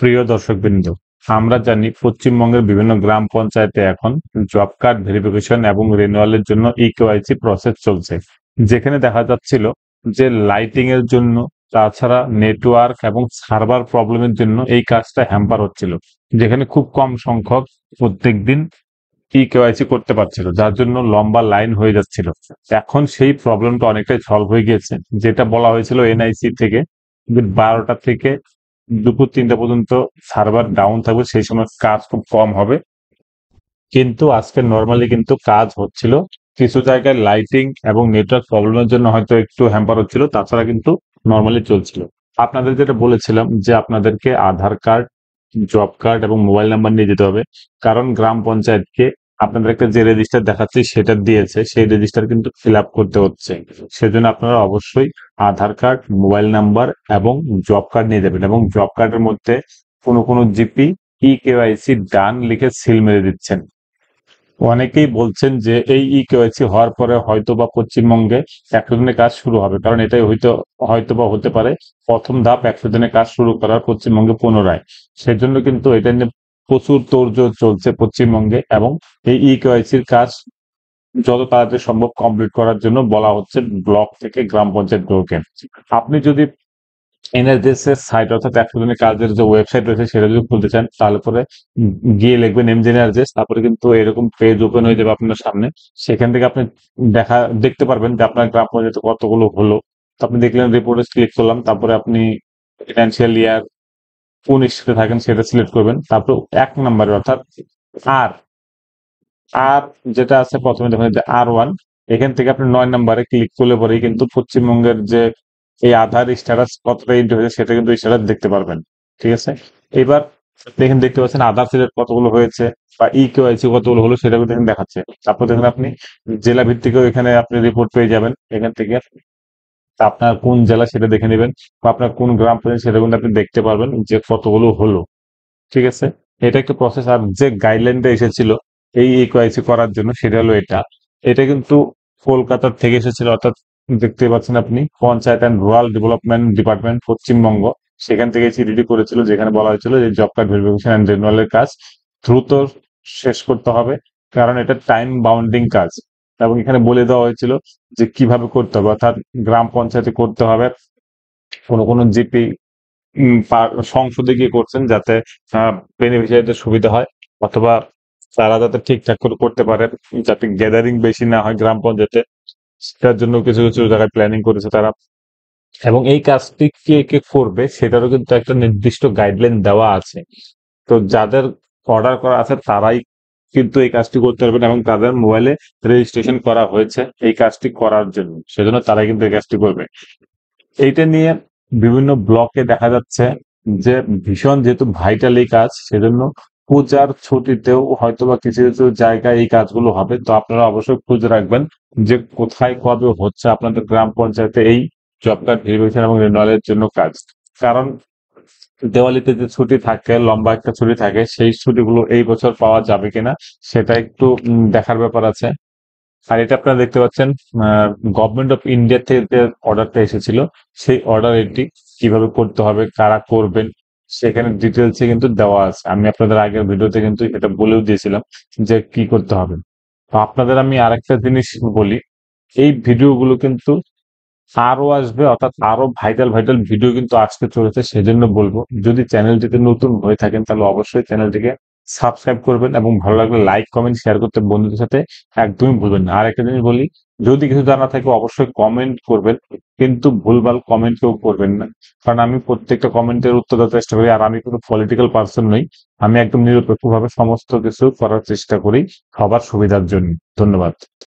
প্রিয় দর্শকবৃন্দ, আমরা জানি পশ্চিমবঙ্গের বিভিন্ন গ্রাম পঞ্চায়েতে এখন জব কার্ড ভেরিফিকেশন এবং রিনিউয়ালের জন্য ইকেওয়াইসি প্রসেস চলছে, যেখানে দেখা যাচ্ছিল যে লাইটিং এর জন্য, তাছাড়া নেটওয়ার্ক এবং সার্ভার প্রবলেমের জন্য এই কাজটা হ্যাম্পার হচ্ছিল, যেখানে খুব কম সংখ্যক প্রত্যেকদিন ইকেওয়াইসি করতে পারছিল, যার জন্য লম্বা লাইন হয়ে যাচ্ছিল। এখন সেই প্রবলেমটা অনেকটাই সলভ হয়ে গিয়েছে, যেটা বলা হয়েছিল এনআইসি থেকে 12টা থেকে দুপুর 3টা পর্যন্ত সার্ভার ডাউন থাকবে, সেই সময় কাজ খুব কম হবে। কিন্তু আজকে নর্মালি কিন্তু কাজ হচ্ছিল। কিছু জায়গায় লাইটিং এবং নেটওয়ার্ক প্রবলেমের জন্য হয়তো একটু হ্যাম্পার হচ্ছিল, তাছাড়া কিন্তু নর্মালি চলছিল। আপনাদের যেটা বলেছিলাম যে আপনাদেরকে আধার কার্ড, জব কার্ড এবং মোবাইল নাম্বার নিয়ে যেতে হবে, কারণ গ্রাম পঞ্চায়েতকে আপনাদের একটা যে রেজিস্টার দেখাচ্ছে সেটা দিয়েছে, সেই রেজিস্টার কিন্তু ফিল আপ করতে হচ্ছে। সেজন্য আপনারা অবশ্যই আধার কার্ড, মোবাইল নাম্বার এবং জব কার্ড নিয়ে যাবেন, এবং জব কার্ডের মধ্যে কোনো কোনো জিপি ইকেওয়াইসি ডান লিখে সিল মেরে দিচ্ছেন। অনেকেই বলছেন যে এই ইকেওয়াইসি হওয়ার পরে হয়তোবা পশ্চিমবঙ্গে 100 দিনের কাজ শুরু হবে, কারণ এটাই হয়তোবা হতে পারে প্রথম ধাপ 100 দিনের কাজ শুরু করার পশ্চিমবঙ্গে পুনরায়। সেজন্য কিন্তু এটা নিয়ে প্রচুর তোড়জোড় চলছে পশ্চিমবঙ্গে, এবং এই ইকেওয়াইসির কাজ যত তাড়াতাড়ি সম্ভব কমপ্লিট করার জন্য বলা হচ্ছে ব্লক থেকে গ্রাম পঞ্চায়েতগুলোকে। আপনি যদি এনএসডিএস এর সাইট, অর্থাৎ 100 দিনের কাজের যে ওয়েবসাইট রয়েছে সেটা যদি খুলতে চান, তাহলে পরে গিয়ে লিখবেন এমজেনআরজেস, তারপরে কিন্তু এরকম পেজ ওপেন হয়ে যাবে আপনার সামনে। সেখান থেকে আপনি দেখতে পারবেন যে আপনার গ্রাম পঞ্চায়েতে কতগুলো হলো। তো আপনি দেখলেন, রিপোর্টে ক্লিক করলাম, তারপরে আপনি ফিনান্সিয়াল ইয়ার কোন স্টেটে থাকেন সেটা সিলেক্ট করবেন। তারপর 1 নম্বরে অর্থাৎ আর আর যেটা আছে প্রথমে দেখেন যে R1, এখান থেকে আপনি 9 নম্বরে ক্লিক করলে পরেই কিন্তু পশ্চিমবঙ্গের যে এই আধার স্ট্যাটাস কতটা এন্ট্রি হয়েছে সেটা কিন্তু স্ট্যাটাস দেখতে পারবেন। ঠিক আছে, এবার দেখেন, দেখতে পাচ্ছেন আধার সিলেক্ট কতগুলো হয়েছে বা ইকেওয়াইসি কতগুলো হলো সেটা কিন্তু এখানে দেখাচ্ছে। তারপর দেখেন আপনি জেলা ভিত্তিকও এখানে আপনি রিপোর্ট পেয়ে যাবেন এখান থেকে। তা আপনার কোন জেলা সেটা দেখে নেবেন, বা আপনার কোন গ্রাম পঞ্চায়েত সেটা কিন্তু আপনি দেখতে পারবেন যে কতগুলো হলো। ঠিক আছে, এটা একটা প্রসেস। আর যে গাইডলাইনটা এসেছিল এই ইকেওয়াইসি করার জন্য সেটা হলো এটা। এটা কিন্তু কলকাতা থেকে এসেছিল, অর্থাৎ দেখতে পাচ্ছেন আপনি panchayat and rural development department Paschimbanga, সেখান থেকে চিঠিটি করেছিল, যেখানে বলা হয়েছিল যে জব কার্ড ভেরিফিকেশন অ্যান্ড রিনিউয়ালের কাজ দ্রুত শেষ করতে হবে, কারণ এটা টাইম বাউন্ডিং কাজ। এবং এখানে বলে দেওয়া হয়েছিল যে কিভাবে করতে হবে, অর্থাৎ গ্রাম পঞ্চায়েতে করতে হবে, কোনো কোনো জিপি সংসদে গিয়ে করছেন, যাতে বেনিফিশিয়ারিদের সুবিধা হয়, অথবা তারা যাতে ঠিকঠাক করে করতে পারে, যাতে গ্যাদারিং বেশি না হয় গ্রাম পঞ্চায়েতে, সেটার জন্য কিছু কিছু জায়গায় প্ল্যানিং করেছে তারা। এবং এই কাজটি কে কে করবে সেটারও কিন্তু একটা নির্দিষ্ট গাইডলাইন দেওয়া আছে। তো যাদের অর্ডার করা আছে তারাই কিন্তু এই কাজটি করতে পারবেন, এবং তাদের মোবাইলে রেজিস্ট্রেশন করা হয়েছে এই কাজটি করার জন্য, সেজন্য তারাই কিন্তু এই কাজটি করবে। এইটা নিয়ে বিভিন্ন ব্লকে দেখা যাচ্ছে যে ভীষণ, যেহেতু ভাইটাল এই কাজ, সেজন্য পূজার ছুটিতেও হয়তোবা কিছু কিছু জায়গায় এই কাজগুলো হবে। তো আপনারা অবশ্যই খোঁজ রাখবেন যে কোথায় কবে হচ্ছে আপনাদের গ্রাম পঞ্চায়েতে এই জব কার্ড ভেরিফিকেশন এবং রিনিউয়ালের জন্য কাজ। কারণ দেওয়ালিতে যে ছুটি থাকে, লম্বা একটা ছুটি থাকে, সেই ছুটিগুলো এই বছর পাওয়া যাবে কিনা সেটা একটু দেখার ব্যাপার আছে। আর এটা আপনারা দেখতে পাচ্ছেন গভর্নমেন্ট অফ ইন্ডিয়া থেকে যে অর্ডারটা এসেছিল, সেই অর্ডার এটি কিভাবে করতে হবে, কারা করবেন, সেখানে ডিটেলসে কিন্তু দেওয়া আছে। আমি আপনাদের আগের ভিডিওতে কিন্তু এটা বলেও দিয়েছিলাম যে কি করতে হবে। তো আপনাদের আমি আরেকটা জিনিস বলি, এই ভিডিওগুলো কিন্তু আরো আসবে, অর্থাৎ আরো ভাইটাল ভাইটাল ভিডিও কিন্তু আসতে চলেছে। সেজন্য বলবো, যদি চ্যানেলটিতে নতুন হয়ে থাকেন তাহলে অবশ্যই চ্যানেলটিকে সাবস্ক্রাইব করবেন, এবং ভালো লাগলে লাইক কমেন্ট শেয়ার করতে বন্ধুদের সাথে একদমই ভুলবেন না। আর একটা জিনিস বলি, যদি কিছু জানা থাকে অবশ্যই কমেন্ট করবেন, কিন্তু ভুলভাল কমেন্ট কেউ করবেন না, কারণ আমি প্রত্যেকটা কমেন্টের উত্তর দেওয়ার চেষ্টা করি। আর আমি কোনো পলিটিক্যাল পার্সন নই, আমি একদম নিরপেক্ষভাবে সমস্ত কিছু করার চেষ্টা করি সবার সুবিধার জন্য। ধন্যবাদ।